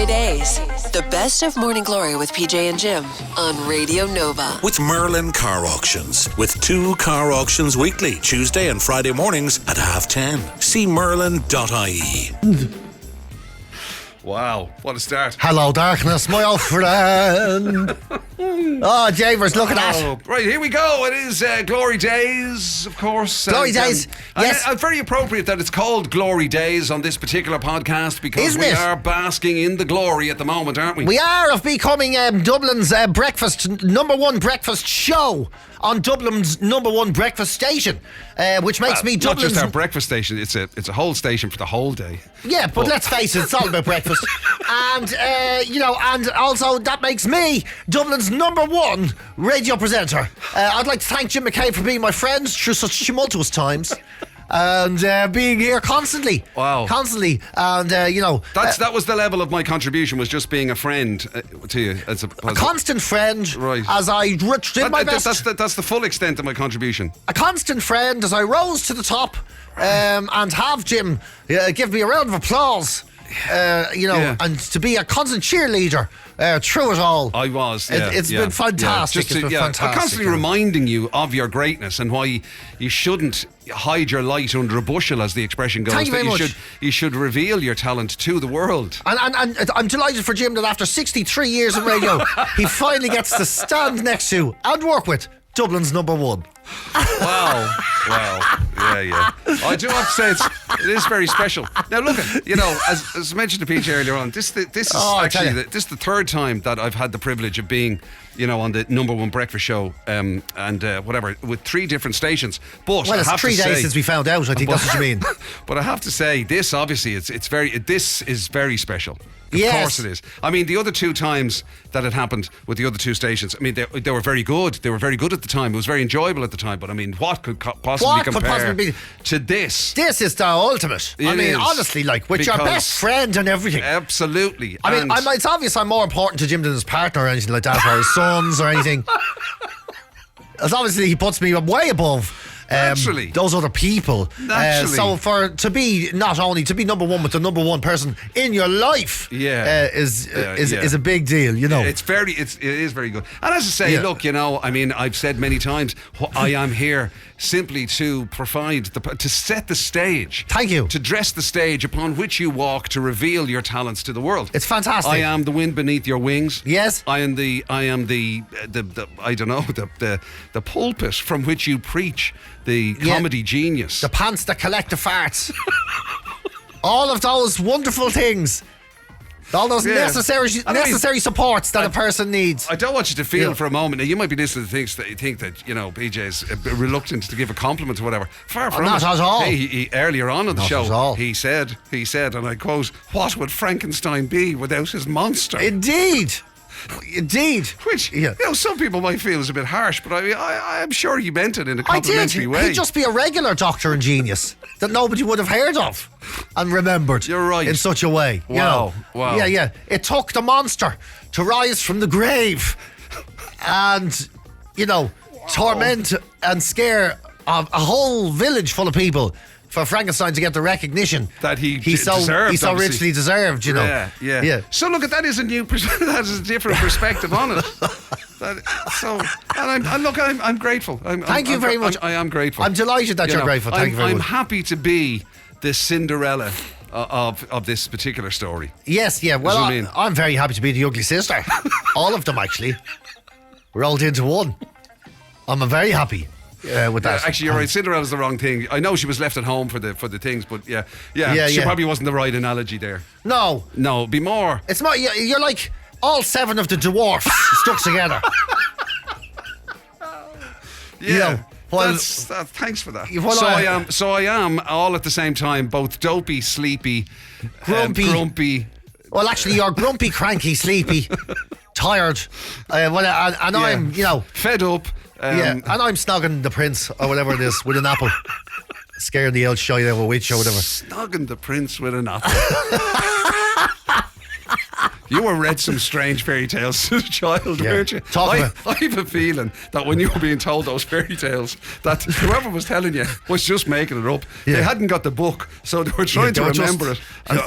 GloryDaze. The best of Morning Glory with PJ and Jim on Radio Nova. With Merlin Car Auctions. With 2 car auctions weekly, Tuesday and Friday mornings at 10:30. See merlin.ie. Wow, what a start. Hello, darkness, my old friend. Oh, Javers, look at that. Right, here we go. It is GloryDaze, of course. GloryDaze, yes. Very appropriate that it's called GloryDaze on this particular podcast because Isn't we it? are basking in the glory at the moment, aren't we? We are of becoming Dublin's number one breakfast show on Dublin's number one breakfast station, which makes me Dublin's... Not just our breakfast station, it's a whole station for the whole day. Yeah, but let's face it, it's all about breakfast. And, and also that makes me Dublin's number one radio presenter. I'd like to thank Jim McKay for being my friend through such tumultuous times. And being here constantly. Wow. Constantly. And, that was the level of my contribution, was just being a friend to you. As a constant friend, right. As I did my best. That's the full extent of my contribution. A constant friend as I rose to the top and have Jim give me a round of applause. And to be a constant cheerleader through it all. I was. It's been fantastic. It's been fantastic. I'm constantly reminding you of your greatness and why you shouldn't hide your light under a bushel, as the expression goes. Thank you very much. You should reveal your talent to the world. And I'm delighted for Jim that after 63 years in radio, he finally gets to stand next to and work with Dublin's number one. Wow. Yeah. I do have to say it is very special. Now look, as mentioned to PJ earlier on, this is this is the third time that I've had the privilege of being, on the number one breakfast show, and whatever, with 3 different stations. But well, it's 3 days since we found out. I think that's what you mean. But I have to say, this obviously this is very special. Of yes. course it is. I mean, the other 2 times that it happened with the other 2 stations, I mean, they were very good. They were very good at the time. It was very enjoyable at the time. But I mean, what could possibly compare to this? This is the ultimate. Honestly, with your best friend and everything. Absolutely. I mean, it's obvious I'm more important to Jim than his partner or anything like that, or his sons or anything. As obviously he puts me way above those other people. So to be number one with the number one person in your life is a big deal, It is very good. And as I say, look, I've said many times, I am here simply to provide to set the stage. Thank you. To dress the stage upon which you walk, to reveal your talents to the world. It's fantastic. I am the wind beneath your wings. Yes. I am the pulpit from which you preach the comedy genius. The pants that collect the farts. All of those wonderful things. All those necessary supports that a person needs. I don't want you to feel for a moment. Now, you might be listening to things that you think that, PJ is reluctant to give a compliment or whatever. Far from not it. at all. He earlier on in the not show, at all. he said, and I quote, "What would Frankenstein be without his monster?" Indeed. Which, some people might feel is a bit harsh, but I'm sure he meant it in a complimentary way. He'd just be a regular doctor and genius that nobody would have heard of and remembered. You're right. In such a way. Wow. Yeah. It took the monster to rise from the grave and, torment and scare a whole village full of people for Frankenstein to get the recognition that he deserved. He so richly deserved, Yeah. So look, that is a different perspective on it. I'm grateful. Thank you very much. I am grateful. I'm delighted that you're grateful. Thank you very much. I'm happy to be the Cinderella of this particular story. Yes, yeah. Well, I'm very happy to be the ugly sister. All of them, actually, rolled into one. I'm very happy. With that. Actually, you're right. Cinderella's the wrong thing. I know she was left at home for the things, but she probably wasn't the right analogy there. No, be more. It's more. You're like all 7 of the dwarfs stuck together. Yeah. Thanks for that. So I am all at the same time both dopey, sleepy, grumpy. Well, actually, you're grumpy, cranky, sleepy, tired. I'm fed up. And I'm snogging the prince or whatever it is with an apple, scaring the old shite out of a witch or whatever. Snogging the prince with an apple. You were read some strange fairy tales as a child, weren't you? I have a feeling that when you were being told those fairy tales, that whoever was telling you was just making it up. They hadn't got the book, so they were trying to remember it, and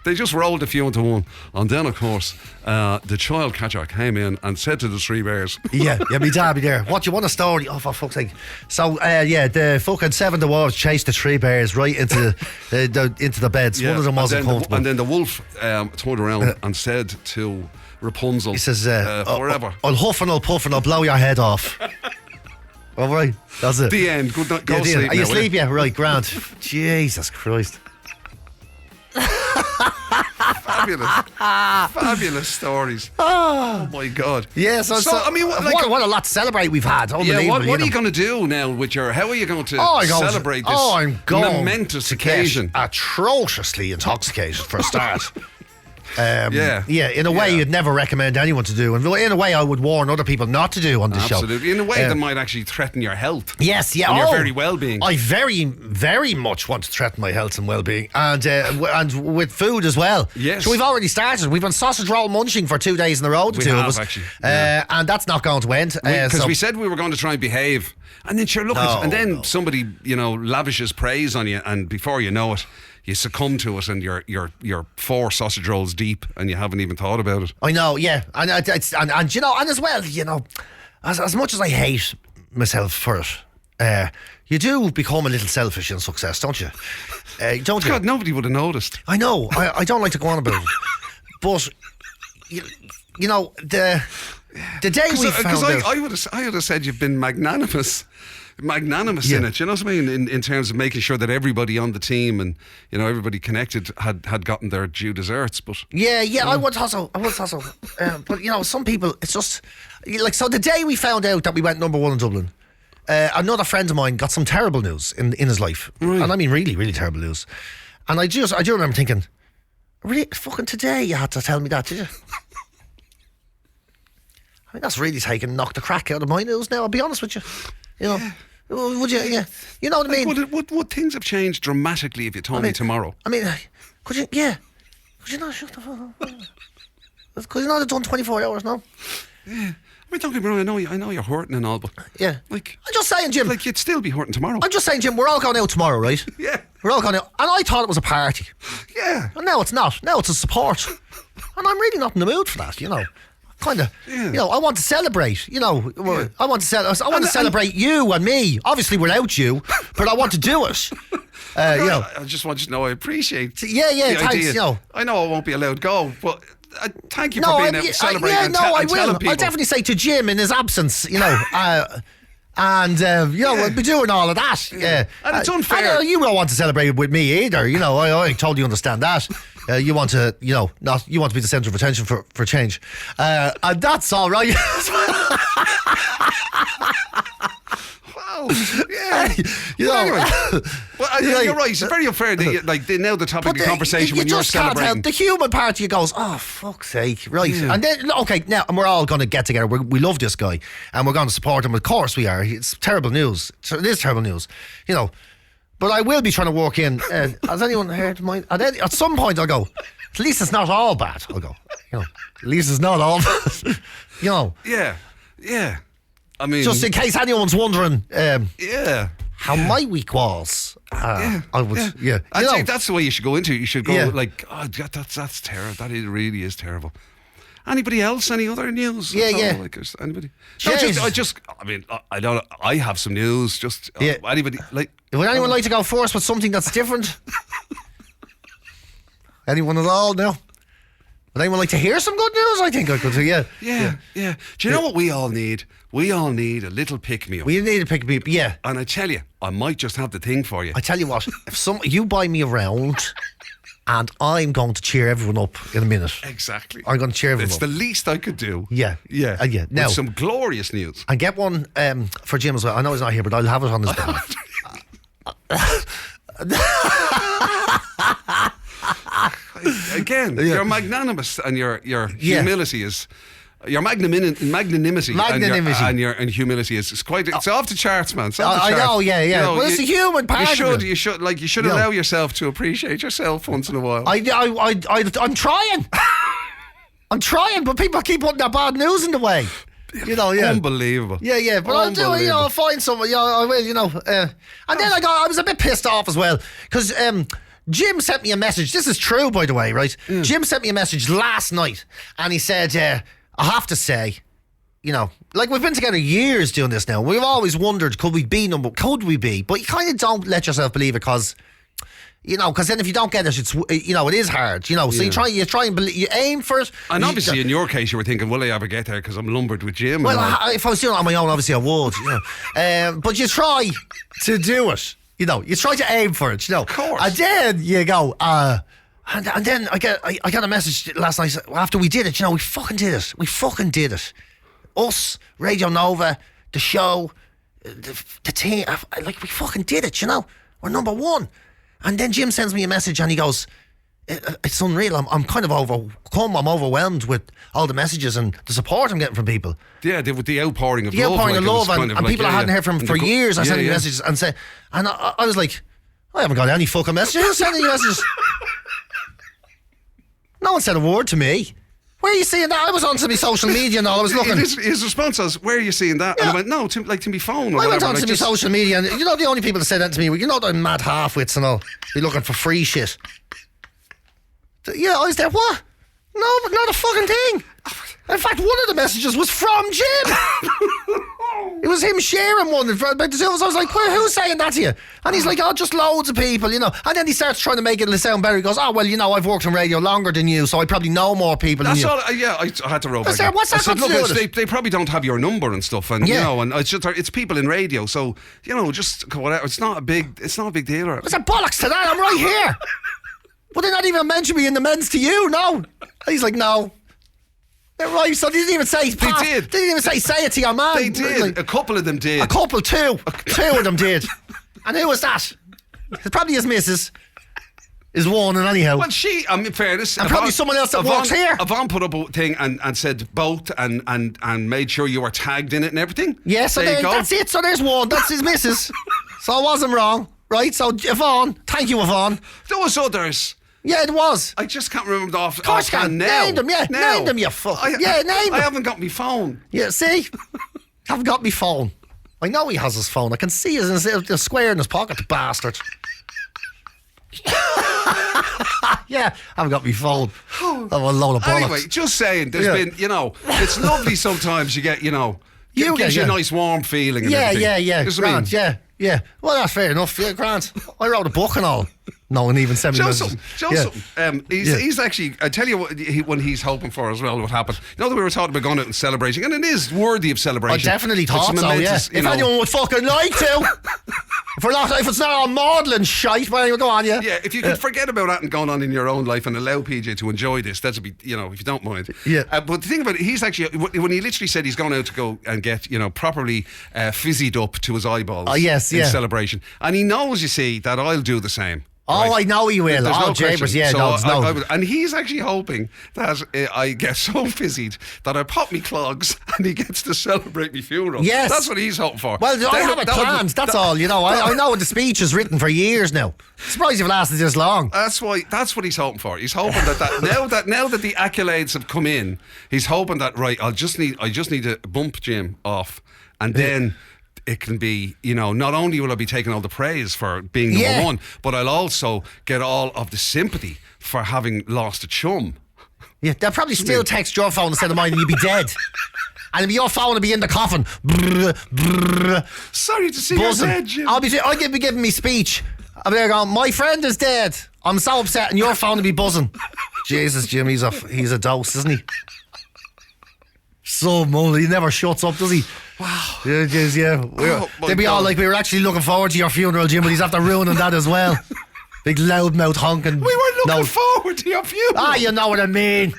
they just rolled a few into one. And then, of course, the child catcher came in and said to the three bears, "Yeah, me dad be there. What, you want a story? Oh, for fuck's sake!" So, the fucking 7 dwarves chased the three bears right into the beds. One of them wasn't comfortable. And then the wolf turned around and said to Rapunzel, he says, forever. I'll huff and I'll puff and I'll blow your head off. All right, that's it. The end. Good night. Go sleep. Are you asleep? Yeah, right, grand. Jesus Christ. Fabulous stories. Oh my God. Yeah, so I mean, what a lot to celebrate we've had. Yeah, what are you going to do now with your? How are you going to celebrate this momentous occasion? Atrociously intoxicated for a start. In a way you'd never recommend anyone to do, and in a way I would warn other people not to do on this show. Absolutely, in a way that might actually threaten your health. Yes, yeah, and your very well-being. I very, very much want to threaten my health and well-being, and with food as well. Yes. So we've already started. We've been sausage roll munching for 2 days in a row. The two of us, actually, and that's not going to end because we said we were going to try and behave, and then sure, somebody lavishes praise on you, and before you know it, you succumb to it, and you're 4 sausage rolls deep, and you haven't even thought about it. I know, yeah, and as well, as much as I hate myself for it, you do become a little selfish in success, don't you? Don't you? God, nobody would have noticed. I know. I don't like to go on about it, but the day we found out, I would have said you've been magnanimous in it, you know what I mean, in terms of making sure that everybody on the team and everybody connected had gotten their due desserts. But I would also but some people, it's just like, so the day we found out that we went number 1 in Dublin, another friend of mine got some terrible news in his life, and I mean really, really terrible news, and I do remember thinking, really, fucking today you had to tell me that, did you? I mean, that's really knocked the crack out of my news now, I'll be honest with you. Would you? Yeah, you know what I mean. Would things have changed dramatically if you told me tomorrow? I mean, could you? Yeah, could you not shut the fuck up? Could you not have done 24 hours now? Yeah, I mean, don't get me wrong. I know you're hurting and all, but yeah, like, I'm just saying, Jim. Like, you'd still be hurting tomorrow. I'm just saying, Jim. We're all going out tomorrow, right? Yeah, we're all going out, and I thought it was a party. Yeah, and now it's not. Now it's a support, and I'm really not in the mood for that. Kind of, I want to celebrate. I want to celebrate you and me. Obviously, without you, but I want to do it. I just want you to know I appreciate. The thanks. Idea. I know I won't be allowed to go, but thank you for being able to celebrate. I will. People. I'll definitely say to Jim in his absence. We'll be doing all of that. Yeah, and it's unfair. You don't want to celebrate with me either. I totally understand that. You want to, you want to be the centre of attention for change, and that's all right. Wow, yeah. Anyway, you're right. It's very unfair. They nailed the topic of conversation when you're celebrating. The human part of you goes, oh, fuck's sake, right? Yeah. And then, now, and we're all going to get together. We love this guy, and we're going to support him. Of course, we are. It's terrible news. It is terrible news, But I will be trying to walk in. Has anyone heard mine? At some point, I'll go, at least it's not all bad. I'll go, at least it's not all bad. Yeah. I mean, just in case anyone's wondering, how my week was. I would, I'd say that's the way you should go into it. You should go like, oh, that's terrible. That really is terrible. Anybody else? Any other news? Yeah. Like, anybody? No, I have some news. Just anybody like? Would anyone like to go first with something that's different? Anyone at all? No. Would anyone like to hear some good news? I think I could. Yeah. Do you know what we all need? We all need a little pick-me-up. We need a pick-me-up, yeah. And I tell you, I might just have the thing for you. I tell you what, if you buy me around, and I'm going to cheer everyone up in a minute. Exactly. I'm going to cheer everyone up. It's the least I could do. Yeah. Now, with some glorious news. And get one for Jim as well. I know he's not here, but I'll have it on his behalf. Again, you're magnanimous, and your humility is. Your magnanimity and humility is quite. It's off the charts, man. It's off the charts. I know, yeah. Well, it's a human part. You should allow yourself to appreciate yourself once in a while. I'm trying. I'm trying, but people keep putting their bad news in the way. You know, yeah. Unbelievable. Yeah, but I'll do it, you know, I'll find someone, yeah, I will, you know. And then I was a bit pissed off as well, because Jim sent me a message. This is true, by the way, right? Jim sent me a message last night, and he said, I have to say, you know, like we've been together years doing this now. We've always wondered, could we be? But you kind of don't let yourself believe it, because, you know, because then if you don't get it, it's, you know, it is hard, you know. So you try and believe, you aim for it. And obviously, in your case, you were thinking, will I ever get there? Because I'm lumbered with Jim. Well, if I was doing it on my own, obviously I would, you know. But you try to do it, you know. You try to aim for it, you know. Of course. And then you go, and then I got a message last night after we did it. You know, we fucking did it. Us, Radio Nova, the show, the team, like we fucking did it. You know, we're number one. And then Jim sends me a message and he goes, "It's unreal. I'm kind of overcome. I'm overwhelmed with all the messages and the support I'm getting from people." Yeah, with the outpouring of love. The outpouring of love, and like, people I hadn't heard from for years. I sent me messages and I was like, I haven't got any fucking messages. Who's sending you messages? No one said a word to me. Where are you seeing that? I was on to my social media and all. I was looking. His response was, "Where are you seeing that?" Yeah. And I went, "No, to my phone." Or I whatever. went on like to my social media, and you know the only people that said that to me were, you know, the mad half-wits and all. Be looking for free shit. Yeah, I was there. What? No, but not a fucking thing. In fact, one of the messages was from Jim. It was him sharing one about the Silvers. I was like, who's saying that to you? And he's like, oh, just loads of people, you know. And then he starts trying to make it sound better. He goes, oh, well, you know, I've worked in radio longer than you, so I probably know more people than you. That's all. Yeah, I had to roll back. What's that got to do with it? They probably don't have your number and stuff, and you know, and it's people in radio, so you know, just whatever. It's not a big deal. What's that bollocks to that? I'm right here. But they not even mention me in the men's to you, no. He's like, no. Right, so they didn't even say. They didn't even say it to your man. They did. Like, a couple of them did. A couple, two of them did. And who was that? It's probably his missus. Is one, and anyhow. Well, in fairness, and probably someone else that works here. Yvonne put up a thing and said both and made sure you were tagged in it and everything. Yeah, so that's it. So there's one. That's his missus. So I wasn't wrong, right? So Yvonne, thank you, Yvonne. There was others. Yeah, it was. I just can't remember off. Of course you can. Name them, yeah. Now. Name them, you fuck. Name them. I haven't got my phone. Yeah, see? Haven't got my phone. I know he has his phone. I can see the square in his pocket, the bastard. Yeah, haven't got my phone. Oh, a load of bollocks. Anyway, just saying, there's been, you know, it's lovely sometimes you get, you know, it gives you a nice warm feeling and everything. Yeah. Grant, yeah. Well, that's fair enough. Yeah, Grant. I wrote a book and all. No one even sent me messages. He's actually, I tell you what when he's hoping for as well, what happened. You know that we were talking about going out and celebrating, and it is worthy of celebration. I definitely thought so, yeah. If anyone would fucking like to. If it's not all maudlin shite, well, you go on, yeah. Yeah, if you could forget about that and going on in your own life and allow PJ to enjoy this, that'd be, you know, if you don't mind. Yeah. But the thing about it, he's actually, when he literally said he's going out to go and get, you know, properly fizzied up to his eyeballs. Oh, yes, in celebration. And he knows, you see, that I'll do the same. Oh, right. I know he will. There's no Jabers, yeah, so and he's actually hoping that I get so fizzied that I pop me clogs and he gets to celebrate my funeral. Yes. That's what he's hoping for. Well, I have it planned, that's all, you know. I know the speech is written for years now. Surprised you've lasted this long. That's what he's hoping for. He's hoping that now that the accolades have come in, he's hoping that, right, I just need to bump Jim off, and then it can be, you know, not only will I be taking all the praise for being number one, but I'll also get all of the sympathy for having lost a chum. Yeah, they'll probably still text your phone instead of mine and you'll be dead. And your phone will be in the coffin. Brr, brr, sorry to see you dead, Jim. I'll be giving me speech. I'll be there going, my friend is dead. I'm so upset, and your phone will be buzzing. Jesus, Jim, he's a dose, isn't he? So mull, he never shuts up, does he? Wow. Yeah. They'd be all like, we were actually looking forward to your funeral, Jim, but he's after ruining that as well. Big loudmouth honking. We were looking forward to your funeral. Ah, you know what I mean.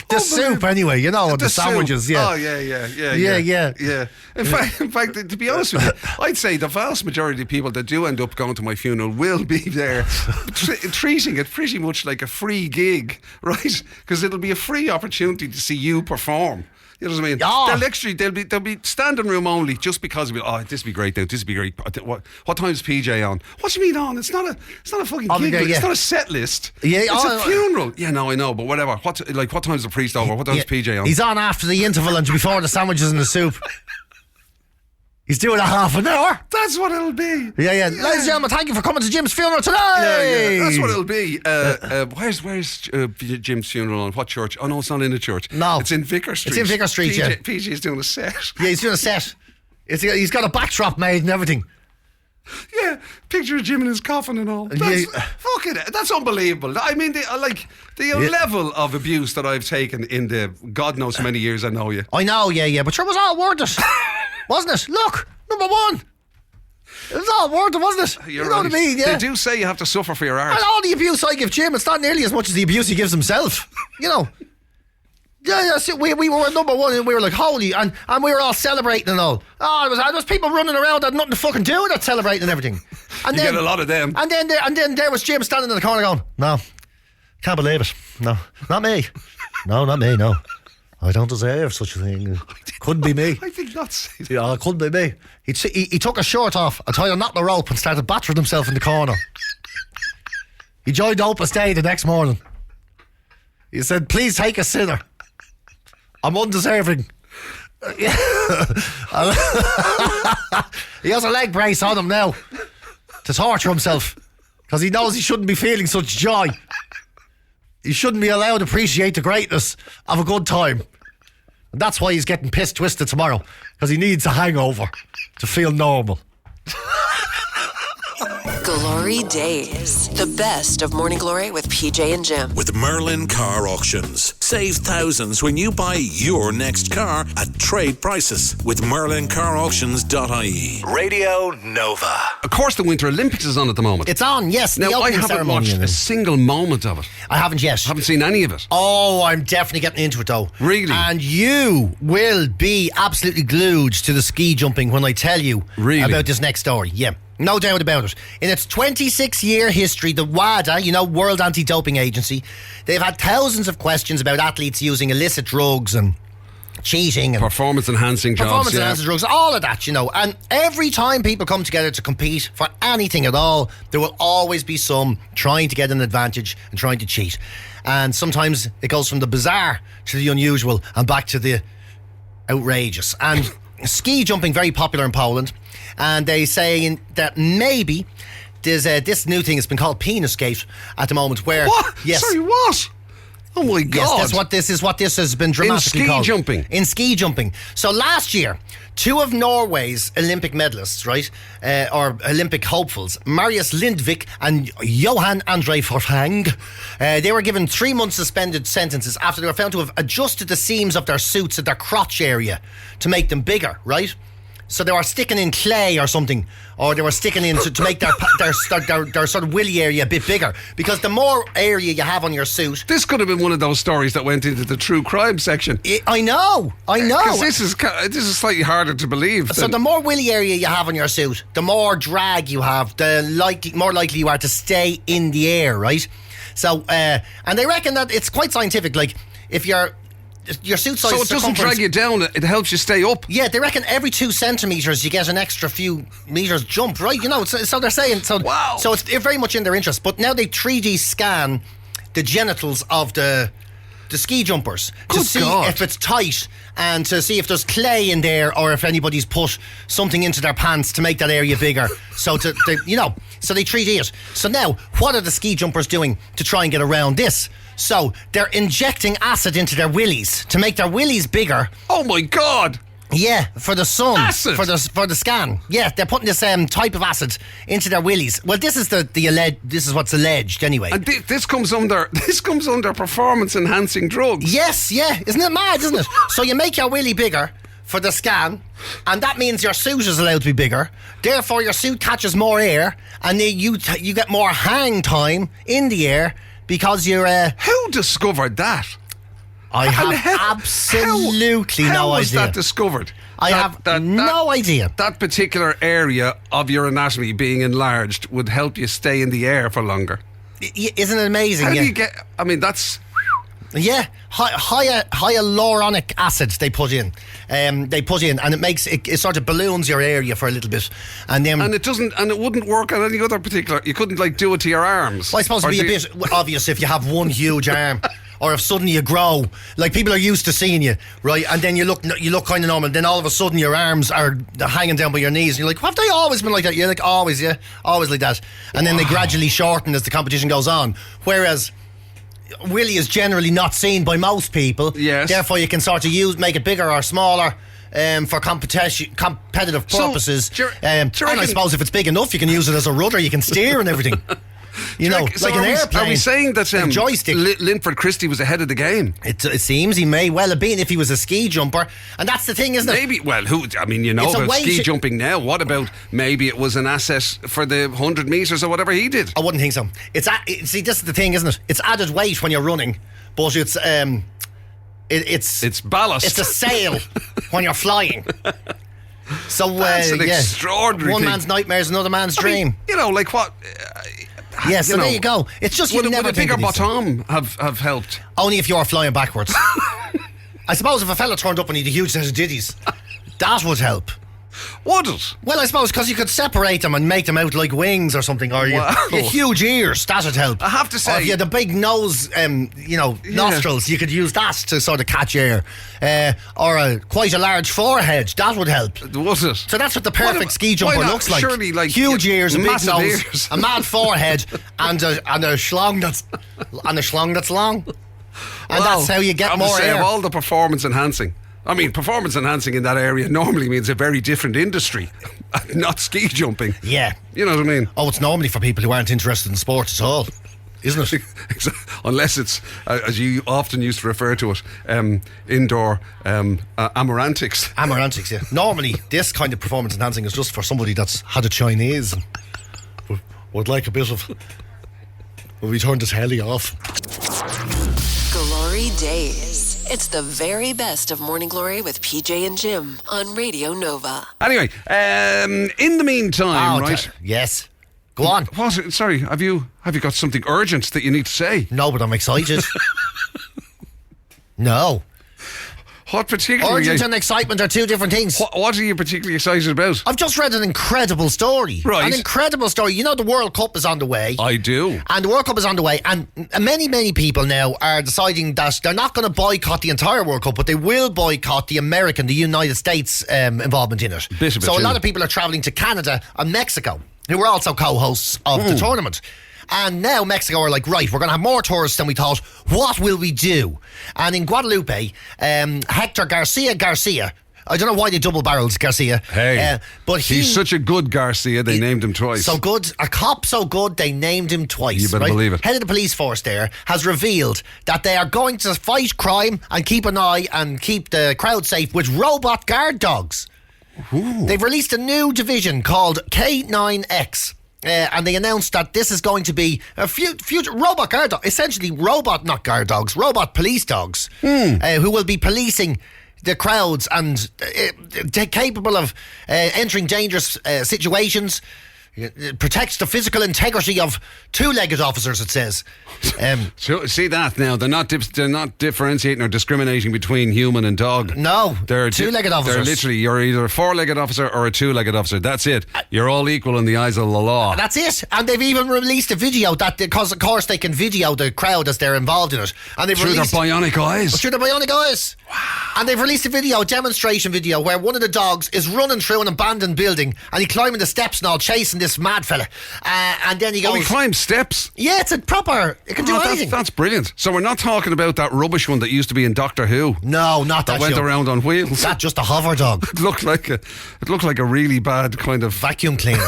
The soup, anyway, you know, the sandwiches, yeah. Oh, yeah. In fact, to be honest with you, I'd say the vast majority of people that do end up going to my funeral will be there treating it pretty much like a free gig, right? Because it'll be a free opportunity to see you perform. You know what I mean? They'll be standing room only just because of it. Oh, this would be great now. This would be great. What time's PJ on? What do you mean on? It's not a fucking gig. It's not a set list. Yeah, it's a funeral. Yeah, no, I know, but whatever. What time's the priest over? What time's PJ on? He's on after the interval and before the sandwiches and the soup. He's doing a half an hour. That's what it'll be. Yeah. Ladies and gentlemen, thank you for coming to Jim's funeral today. Yeah. That's what it'll be. Where's Jim's funeral on? What church? Oh, no, it's not in a church. No. It's in Vicar Street. It's in Vicar Street, PJ is doing a set. Yeah, he's doing a set. He's got a backdrop made and everything. Yeah, picture of Jim in his coffin and all. Fucking, that's unbelievable. I mean, the level of abuse that I've taken in the God knows how many years I know you. I know, yeah, but sure was all worth it. Wasn't it? Look, number one. It was all worth it, wasn't it? You know what I mean? Yeah. They do say you have to suffer for your art. And all the abuse I give Jim, it's not nearly as much as the abuse he gives himself. You know. Yeah, see, we were at number one and we were like, holy, and we were all celebrating and all. Oh, there was people running around that had nothing to fucking do with that, celebrating and everything. And you get a lot of them. And then there was Jim standing in the corner going, no, can't believe it. No, not me. No, not me, no. I don't deserve such a thing. Couldn't be me. I think that's it. Yeah, it couldn't be me. He took his shirt off and tied a knot in the rope and started battering himself in the corner. He joined Opus Dei the next morning. He said, please take a sinner. I'm undeserving. He has a leg brace on him now to torture himself because he knows he shouldn't be feeling such joy. He shouldn't be allowed to appreciate the greatness of a good time. And that's why he's getting pissed twisted tomorrow, because he needs a hangover to feel normal. GloryDaze, the best of Morning Glory with PJ and Jim. With Merlin Car Auctions. Save thousands when you buy your next car at trade prices with merlincarauctions.ie. Radio Nova. Of course, the Winter Olympics is on at the moment. It's on, yes. Now, I haven't watched a single moment of it. I haven't yet. I haven't seen any of it. Oh, I'm definitely getting into it though. Really? And you will be absolutely glued to the ski jumping when I tell you about this next story. Yeah. No doubt about it. In its 26-year history, the WADA, World Anti-Doping Agency, they've had thousands of questions about athletes using illicit drugs and cheating and performance-enhancing jobs. Performance-enhancing drugs, all of that, And every time people come together to compete for anything at all, there will always be some trying to get an advantage and trying to cheat. And sometimes it goes from the bizarre to the unusual and back to the outrageous. And ski jumping, very popular in Poland. And they saying that maybe there's this new thing that's been called penis gate at the moment. Where what? Yes, sorry, what? Oh my God! Yes, that's what this has been dramatically called. In ski jumping. So last year, two of Norway's Olympic medalists, right, or Olympic hopefuls, Marius Lindvik and Johan Andre Forfang, they were given 3 months suspended sentences after they were found to have adjusted the seams of their suits at their crotch area to make them bigger, right? So they were sticking in clay or something, or they were sticking in to make their sort of willy area a bit bigger. Because the more area you have on your suit, this could have been one of those stories that went into the true crime section. I know. Because this is slightly harder to believe. So the more willy area you have on your suit, the more drag you have, the more likely you are to stay in the air, right? So and they reckon that it's quite scientific. Like if your suit size, so it doesn't drag you down, it helps you stay up. Yeah, they reckon every 2 centimetres you get an extra few metres jump, right? So they're saying. So, wow. So it's very much in their interest. But now they 3D scan the genitals of the ski jumpers to see if it's tight and to see if there's clay in there or if anybody's put something into their pants to make that area bigger. So so they 3D it. So now, what are the ski jumpers doing to try and get around this? So they're injecting acid into their willies to make their willies bigger. Oh my God! Yeah, for the sun. Acid? For the scan. Yeah, they're putting this type of acid into their willies. Well, this is this is what's alleged anyway. And this comes under performance enhancing drugs. Yes, yeah. Isn't it mad, isn't it? So you make your willy bigger for the scan, and that means your suit is allowed to be bigger. Therefore, your suit catches more air, and you get more hang time in the air because you're. Who discovered that? I have absolutely no idea. How was that discovered? I have no idea. That particular area of your anatomy being enlarged would help you stay in the air for longer. Isn't it amazing? How do you get... I mean, that's... Yeah, hyaluronic acid they put in. And it makes it sort of balloons your area for a little bit, and it wouldn't work on any other particular. You couldn't like do it to your arms. Well, I suppose it'd be a bit obvious if you have one huge arm. Or if suddenly you grow, like people are used to seeing you, right? And then you look kind of normal. And then all of a sudden your arms are hanging down by your knees, and you're like, "Have they always been like that?" You're like, "Always, yeah, always like that." And then they gradually shorten as the competition goes on. Whereas Willie is generally not seen by most people. Yes. Therefore, you can sort of make it bigger or smaller. For competitive purposes, and I suppose if it's big enough, you can use it as a rudder. You can steer and everything. Like an airplane. Are we saying that joystick? Linford Christie was ahead of the game? It seems he may well have been if he was a ski jumper, and that's the thing, isn't it? Maybe. Well, about ski jumping now. What about maybe it was an asset for the 100 metres or whatever he did? I wouldn't think so. See, this is the thing, isn't it? It's added weight when you're running, but it's ballast. It's a sail when you're flying. So that's an extraordinary one thing. man's nightmare is another man's dream. Like what? Yeah, so there you go. It's just would never a bigger bottom have helped? Only if you're flying backwards. I suppose if a fella turned up and he had a huge set of ditties, that would help. Would it? Well, I suppose because you could separate them and make them out like wings or something, or your huge ears, that would help. I have to say, or if you had a big nose, nostrils, you could use that to sort of catch air, or quite a large forehead, that would help. Was it? So that's what the perfect ski jumper looks like. Surely, like huge ears, a big nose, ears. a mad forehead, and a schlong that's long, and that's how you get more air. Of all the performance enhancing in that area normally means a very different industry, not ski jumping. Yeah. You know what I mean? Oh, it's normally for people who aren't interested in sports at all, isn't it? Unless it's, as you often used to refer to it, indoor amarantics. Amarantics, yeah. Normally, this kind of performance enhancing is just for somebody that's had a Chinese and would like a bit of... Will we turn this heli off? GloryDaze. It's the very best of Morning Glory with PJ and Jim on Radio Nova. Anyway, in the meantime, right? Yes. Go on. Sorry, have you got something urgent that you need to say? No, but I'm excited. No. What particularly? Urgent and excitement are two different things. What are you particularly excited about? I've just read an incredible story. Right. An incredible story. You know the World Cup is on the way. I do. And the World Cup is on the way, and many people now are deciding that they're not going to boycott the entire World Cup, but they will boycott the United States involvement in it. So a lot of people are travelling to Canada and Mexico, who are also co-hosts of the tournament. And now Mexico are like, right, we're going to have more tourists than we thought. What will we do? And in Guadalupe, Hector Garcia, I don't know why they double-barreled Garcia. Hey, but he's such a good Garcia, they named him twice. So good, a cop so good, they named him twice. You better believe it. Head of the police force there has revealed that they are going to fight crime and keep an eye and keep the crowd safe with robot guard dogs. Ooh. They've released a new division called K9X. And they announced that this is going to be a future robot guard dog, essentially robot police dogs, who will be policing the crowds and capable of entering dangerous situations. It protects the physical integrity of two-legged officers, it says. See that now? They're not differentiating or discriminating between human and dog. No, they're two-legged officers. They're literally, you're either a four-legged officer or a two-legged officer. That's it. You're all equal in the eyes of the law. That's it. And they've even released a video because, of course, they can video the crowd as they're involved in it. And they've through their bionic eyes. Through their bionic eyes. Wow. And they've released a demonstration video, where one of the dogs is running through an abandoned building and he's climbing the steps and all, chasing this mad fella. And then he goes... Oh, he climbs steps? Yeah, it's a proper... It can do anything. That's brilliant. So we're not talking about that rubbish one that used to be in Doctor Who? No, not that. That went around on wheels? That's just a hover dog. It looked like a really bad kind of... vacuum cleaner.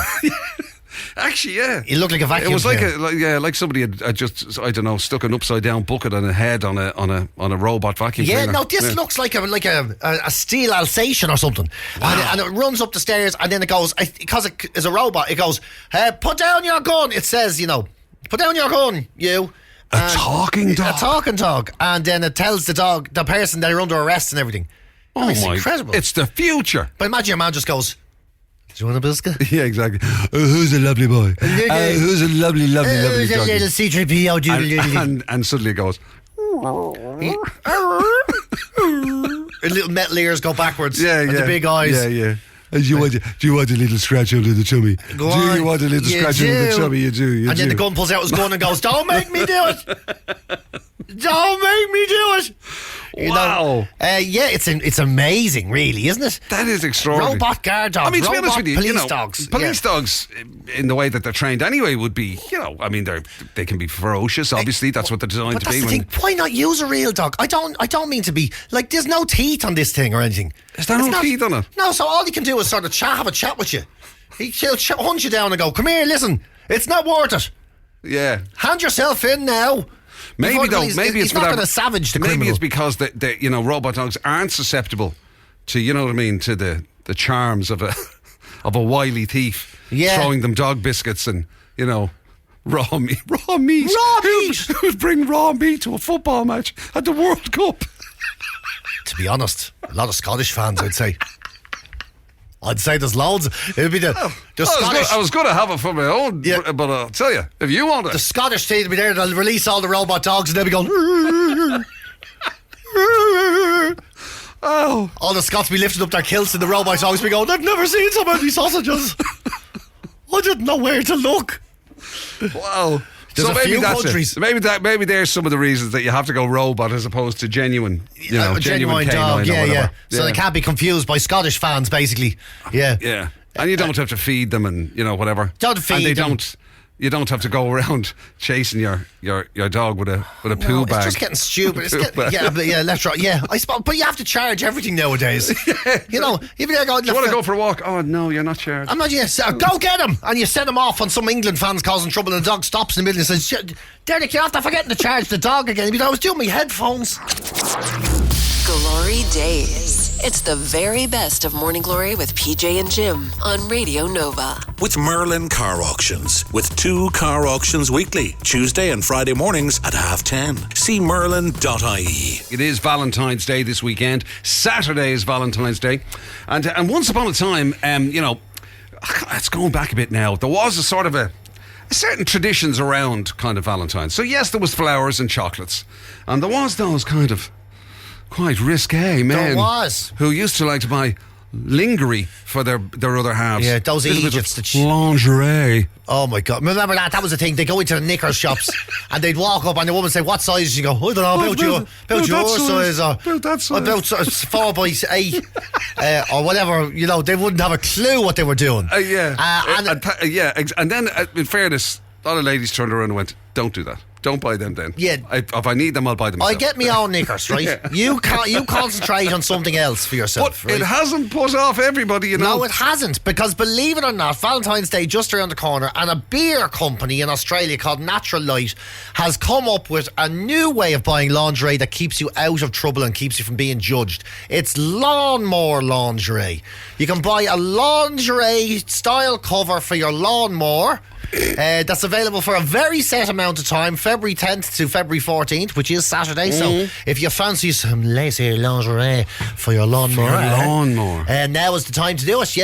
Actually, yeah. It looked like a vacuum. It was like somebody had just, I don't know, stuck an upside down bucket on a head on a robot vacuum cleaner. Yeah, no, this looks like a steel Alsatian or something. Wow. And it runs up the stairs, and then it goes, because it is a robot, it goes, put down your gun. It says, put down your gun, you. A talking dog. A talking dog. And then it tells the person they're under arrest and everything. Oh, it's my. Incredible. It's the future. But imagine your man just goes, do you want a biscuit? Yeah, exactly. Who's a lovely boy? Who's a lovely dog? Little C3PO doodle. And suddenly it goes... little metal ears go backwards. Yeah, and yeah. the big eyes. Yeah, yeah. Do you want a little scratch under the tummy? Go on. You want a little scratch under the tummy? You do. And then the gun pulls out his gun and goes, "Don't make me do it! Don't make me do it!" Wow. Yeah, it's amazing, really, isn't it? That is extraordinary. Robot guard dogs. I mean, to be honest with you, police dogs. Police dogs, in the way that they're trained anyway, would be, I mean, they can be ferocious. Obviously, that's what they're designed to be. That's the thing. Why not use a real dog? I don't mean to be like. There's no teeth on this thing or anything. Is there no teeth on it? No. So all he can do is sort of have a chat with you. He'll hunt you down and go, "Come here, listen. It's not worth it. Yeah. Hand yourself in now." Maybe though. Maybe it's not going to savage the criminal. Maybe it's because robot dogs aren't susceptible to to the charms of a wily thief throwing them dog biscuits and raw meat. Who'd bring raw meat to a football match at the World Cup? To be honest, a lot of Scottish fans, I'd say. There's loads. It'd be the Scottish. I was going to have it for my own, but I'll tell you, if you want it. The Scottish team will be there, they'll release all the robot dogs and they'll be going. Oh. All the Scots will be lifting up their kilts and the robot dogs will be going, "I've never seen so many sausages. I didn't know where to look." Wow. There's a few countries. Maybe there's some of the reasons that you have to go robot as opposed to genuine, genuine dog. Yeah. So they can't be confused by Scottish fans, basically. Yeah. Yeah. And you don't have to feed them and whatever. Don't feed them. You don't have to go around chasing your dog with a poo bag. It's just getting stupid. Let's try. Yeah, I suppose, but you have to charge everything nowadays. If you're going, you want to go for a walk? Oh no, you're not charged. I'm not. Yes, go get him, and you send him off on some England fans causing trouble, and the dog stops in the middle and says, "Derek, you're after forgetting to charge the dog again." Because I was doing my headphones. GloryDaze. It's the very best of Morning Glory with PJ and Jim on Radio Nova. With Merlin Car Auctions. With 2 car auctions weekly, Tuesday and Friday mornings at 10:30. See merlin.ie. It is Valentine's Day this weekend. Saturday is Valentine's Day. And once upon a time, it's going back a bit now, there was a sort of a certain traditions around kind of Valentine's. So yes, there was flowers and chocolates. And there was those kind of quite risque men who used to like to buy lingerie for their other halves. Yeah, those Egypts. Lingerie. Oh my God. Remember that? That was the thing. They go into the knickers shops and they'd walk up and the woman would say, "What size?" You go, "I don't know, about your size. About that size. About 4x8 or whatever." They wouldn't have a clue what they were doing. And then, in fairness, a lot of ladies turned around and went, "Don't do that. Don't buy them then. Yeah. If I need them, I'll buy them myself." I get me own knickers, right? Yeah. You concentrate on something else for yourself, but right? It hasn't put off everybody, No, it hasn't, because believe it or not, Valentine's Day just around the corner, and a beer company in Australia called Natural Light has come up with a new way of buying lingerie that keeps you out of trouble and keeps you from being judged. It's lawnmower lingerie. You can buy a lingerie style cover for your lawnmower. That's available for a very set amount of time, February 10th to February 14th, which is Saturday. So if you fancy some lacy lingerie for your lawnmower, now is the time to do it.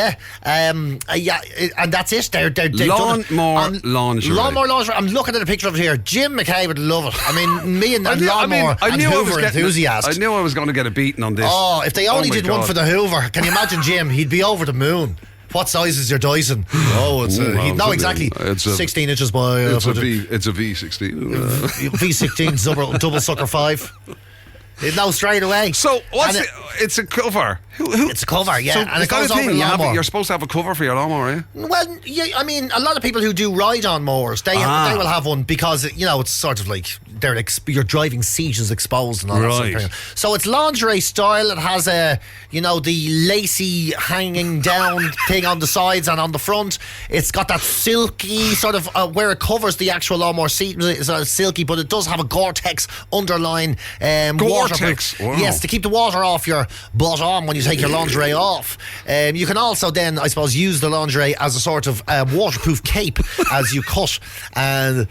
And that's it. They're lawnmower lingerie. Lawnmower lingerie. I'm looking at a picture of it here. Jim McKay would love it. I mean, me and lawnmower and Hoover enthusiast. I knew I was going to get a beating on this. Oh, if they only did one for the Hoover, can you imagine Jim? He'd be over the moon. What size is your Dyson? Exactly. It's 16 inches by. It's a V16. V16 double sucker 5. He'd know straight away. So it's a cover. It's a cover, yeah. So and it goes over the lawnmower. You're supposed to have a cover for your lawnmower, eh? Well, yeah, I mean, a lot of people who do ride-on mowers, they will have one because it's sort of like your driving seat is exposed and all that sort of thing. So it's lingerie style. It has the lacy hanging down thing on the sides and on the front. It's got that silky sort of where it covers the actual lawnmower seat is silky, but it does have a Gore-Tex underline. Gore-Tex? Wow. Yes, to keep the water off your butt on when you take your lingerie off. You can also then, I suppose, use the lingerie as a sort of waterproof cape as you cut and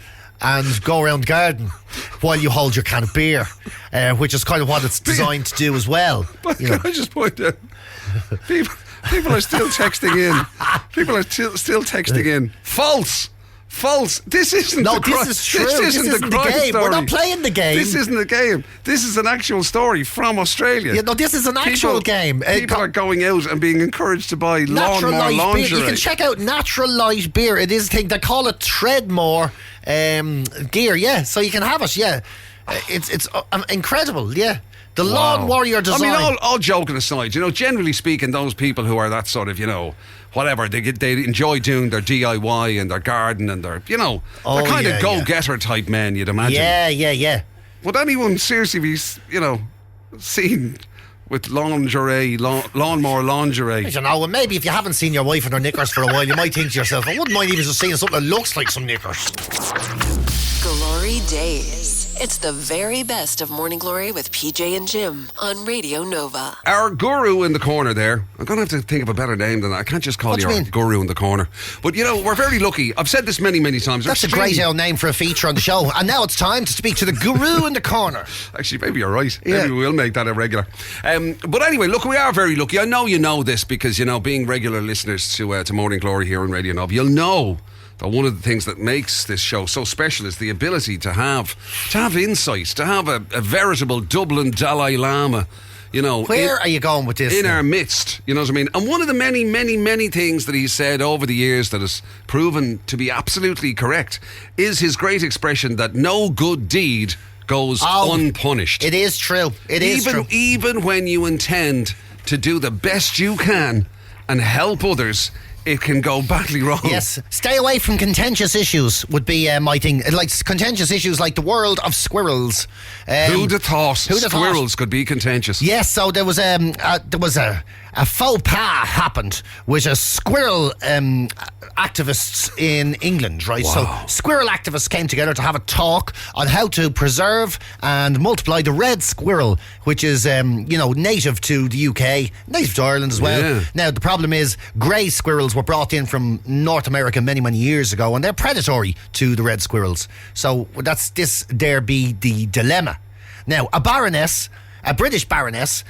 go around the garden while you hold your can of beer, which is kind of what it's designed to do as well. But can I just point out, people are still texting in. People are still texting in. False False. This isn't No, this is true. This isn't the game. Story. We're not playing the game. This isn't the game. This is an actual story from Australia. Yeah, no, this is an actual game. People are going out and being encouraged to buy lawnmower lingerie. Beer. You can check out Natural Light Beer. It is a thing. They call it Treadmore gear. Yeah, so you can have it. Yeah, it's incredible. Yeah. The Lawn Warrior design. I mean, all joking aside, generally speaking, those people who are that sort of, whatever, they enjoy doing their DIY and their garden and their, they're kind of go-getter type men, you'd imagine. Yeah. Would anyone seriously be, seen with lawnmower lingerie? I don't know, well, maybe if you haven't seen your wife in her knickers for a while, you might think to yourself, I wouldn't mind even just seeing something that looks like some knickers. GloryDaze. It's the very best of Morning Glory with PJ and Jim on Radio Nova. Our guru in the corner there. I'm going to have to think of a better name than that. I can't just call you our guru in the corner. But, we're very lucky. I've said this many, many times. That's a great old name for a feature on the show. And now it's time to speak to the guru in the corner. Actually, maybe you're right. Maybe we'll make that a regular. But anyway, look, we are very lucky. I know you know this because, being regular listeners to Morning Glory here on Radio Nova, you'll know that one of the things that makes this show so special is the ability to have insights, to have a veritable Dublin Dalai Lama, Where are you going with this? In our midst, you know what I mean? And one of the many, many, many things that he's said over the years that has proven to be absolutely correct is his great expression that no good deed goes unpunished. It is true. It is true. Even when you intend to do the best you can and help others, it can go badly wrong. Yes. Stay away from contentious issues would be my thing. Like contentious issues like the world of squirrels. Who'd have thought squirrels could be contentious? Yes, so there was a faux pas happened with a squirrel activists in England, right? Wow. So squirrel activists came together to have a talk on how to preserve and multiply the red squirrel, which is native to the UK, native to Ireland as well. Yeah. Now the problem is grey squirrels were brought in from North America many, many years ago, and they're predatory to the red squirrels. So there be the dilemma. Now a British baroness,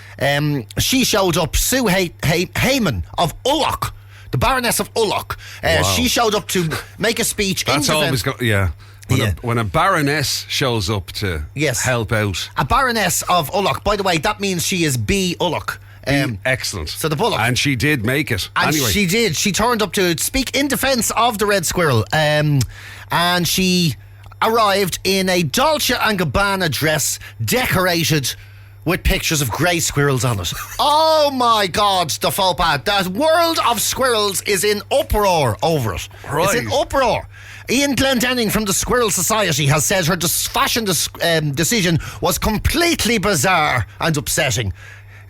she showed up, Sue Heyman of Ulloch, the Baroness of Ulloch. She showed up to make a speech. That's always when a baroness shows up to help out. A Baroness of Ulloch, by the way, that means she is B. Ulloch. Excellent. So the Bullock. And she did make it. And anyway. she did. She turned up to speak in defence of the red squirrel. And she arrived in a Dolce & Gabbana dress decorated with pictures of grey squirrels on it. Oh my God, the faux pas. The world of squirrels is in uproar over it. Right. It's in uproar. Ian Glendenning from the Squirrel Society has said her fashion decision was completely bizarre and upsetting.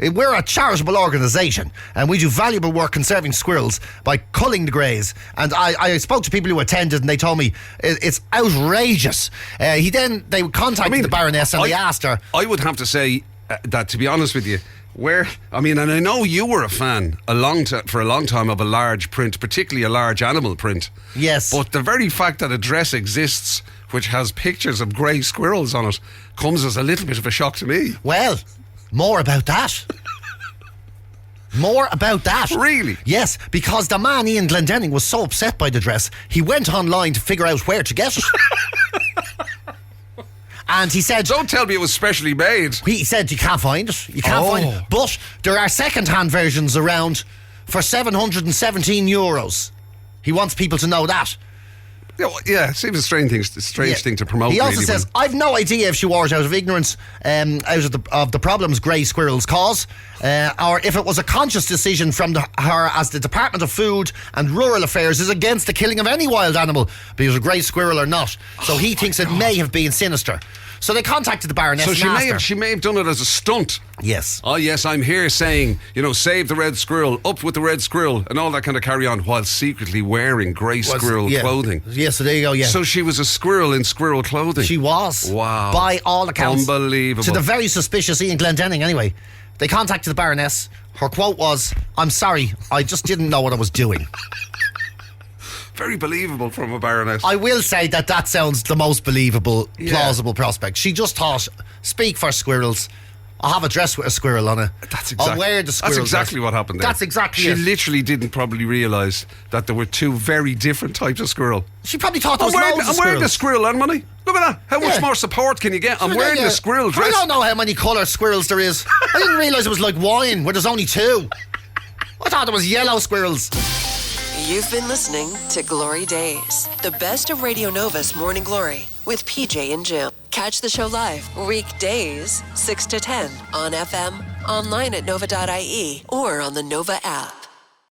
We're a charitable organisation and we do valuable work conserving squirrels by culling the greys. And I spoke to people who attended and they told me it's outrageous. They contacted the Baroness and they asked her. I would have to say that, to be honest with you, and I know you were a fan for a long time of a large print, particularly a large animal print. Yes. But the very fact that a dress exists which has pictures of grey squirrels on it comes as a little bit of a shock to me. Well, more about that. More about that. Really? Yes, because the man Ian Glendenning was so upset by the dress, he went online to figure out where to get it. And he said... Don't tell me it was specially made. He said you can't find it. You can't find it. But there are second-hand versions around for €717. He wants people to know that. Yeah, it seems a strange thing to promote. He also says, I've no idea if she wore it out of ignorance, out of the problems grey squirrels cause, or if it was a conscious decision from her, as the Department of Food and Rural Affairs is against the killing of any wild animal, be it a grey squirrel or not. So he thinks it may have been sinister. So they contacted the Baroness. So she may have done it as a stunt. Yes. Oh yes, I'm here saying, save the red squirrel, up with the red squirrel, and all that kind of carry on, while secretly wearing grey squirrel clothing. Yeah, so there you go. Yeah. So she was a squirrel in squirrel clothing. She was. Wow. By all accounts. Unbelievable. To the very suspicious Ian Glendenning. Anyway, they contacted the Baroness. Her quote was, "I'm sorry, I just didn't know what I was doing." Very believable from a baroness. I will say that sounds the most believable, plausible prospect. She just thought, speak for squirrels. I'll have a dress with a squirrel on it. I'll wear the squirrel. That's exactly what happened there. That's exactly it. She literally didn't probably realise that there were two very different types of squirrel. She probably thought there was loads of squirrels. I'm wearing the squirrel on money. Look at that. How much more support can you get? I'm wearing the squirrel dress. I don't know how many colour squirrels there is. I didn't realise it was like wine, where there's only two. I thought there was yellow squirrels. You've been listening to Glory Days, the best of Radio Nova's Morning Glory with PJ and Jim. Catch the show live weekdays 6 to 10 on FM, online at nova.ie, or on the Nova app.